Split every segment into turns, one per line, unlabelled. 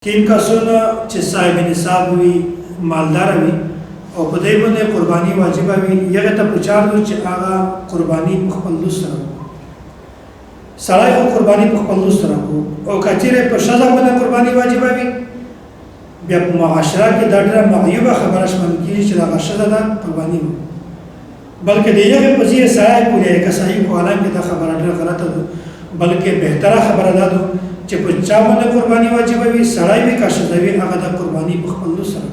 کیم کسونه چې صاحب نصاب وي مالدار وي او په دې باندې قرباني واجب وي یغه ته پچار دي چې هغه قرباني په خپل لوس سره سړی او قرباني په خپل لوس سره او کچېره په شذا باندې قرباني واجب وي بیا په معاشره کې دا ډېره معیوبه خبره شمن کیږي چې دا شذا ده قرباني بلکې د یغه په ځای سړی کولی کسایي کو عالم کې دا خبره ډېره غلطه ده بلکې بهتره خبره ده چې په چا باندې قرباني واجب وي سړی وي که ښځه وي هغه د قرباني په خپل لوس سره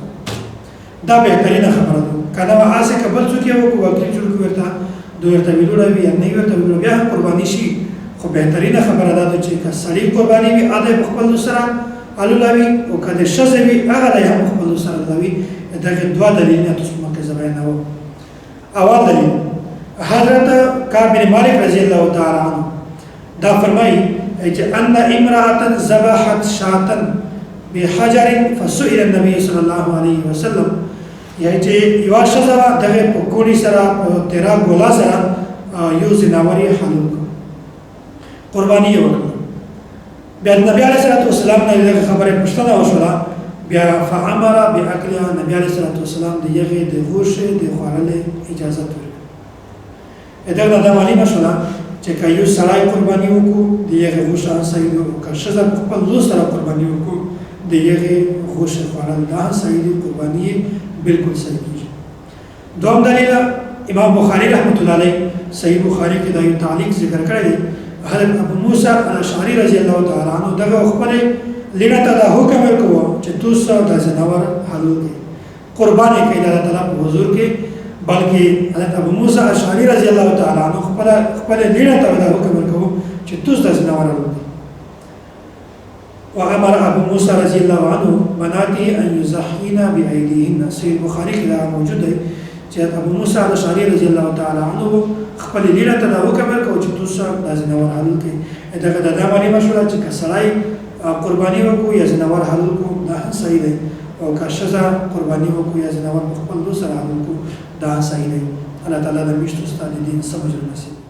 دا بهترینه خبره ده کنه هسې که بل څوک یې وکړو وکیل جوړ کړي ورته دوی ورته ویلوړه وي یا نه ورته ویلوړه بیا هم قرباني شي خو بهترینه خبره ده چې که سړی قرباني وي هغه په خپل لوس سره الولوي او که د ښځې وي هغه د هم په خپل لوس سره الولوي دغه دوه دلیلونه تاسو مخکې زه بیانوم اول دلیل حضرت کعب بن مالک رضی الله تعالی عنه دا فرمایي أن امرأة ذبحت شاة بحجر فسئل النبي صلى الله عليه وسلم يعني چې یو ښځه دغه په کوړی سره په تیرا ګولا سره یو زناور یې حلال کړ قرباني یې وکړه بیا نبی علیه الصلاة والسلام نه دغه خبره پوښتنه وشوله بیا فامر باکلها نبی علیه الصلاة والسلام د یغې د غوښې د خوړلې اجازه ورکړه دغه د معلومه شوله چې که یو سړی قرباني وکړو د یغې غوښه صحیح ده او که ښځه په خپل لوس سره قرباني وکړو د یغې غوښې خوړل دا صحیح دي قرباني یې بالکل صحیح کېږي دوم دلیل امام بخاري رحمت الله علیه صحیح بخاري کې دا یو تعلیق ذکر کړی دی حضرت ابو موسی الاشعري رضی الله تعالی عنه دغه خپلې لینه ته دا حکم ورکوه چې تاسو د ځناور حلال کړئ قرباني کوي د الله تعالی په حضور کې بلکې حضرت ابو موسی اشعری رضی الله تعالی عنہ خپل لینه ته دا حکم ورکوه چې تاسو د ځناور حلال کړئ وامر ابو موسی رضی الله عنه بناته ان يزحين بايديهن صحیح بخاری کې دا موجود دی چې ابو موسی اشعری رضی الله تعالی عنہ خپل لینه ته دا حکم ورکوه چې تاسو د ځناور حلال کړئ دغه د باندې مشوره چې کسړی قرباني وکړو یا ځناور حلال کړو دا صحیح دی او که ښځه قرباني وکړو یا ځناور په خپل لوس سره حلال کړو دا صحیح دی الله تعالی د میشتو ستاسو دین سمجھ نصیب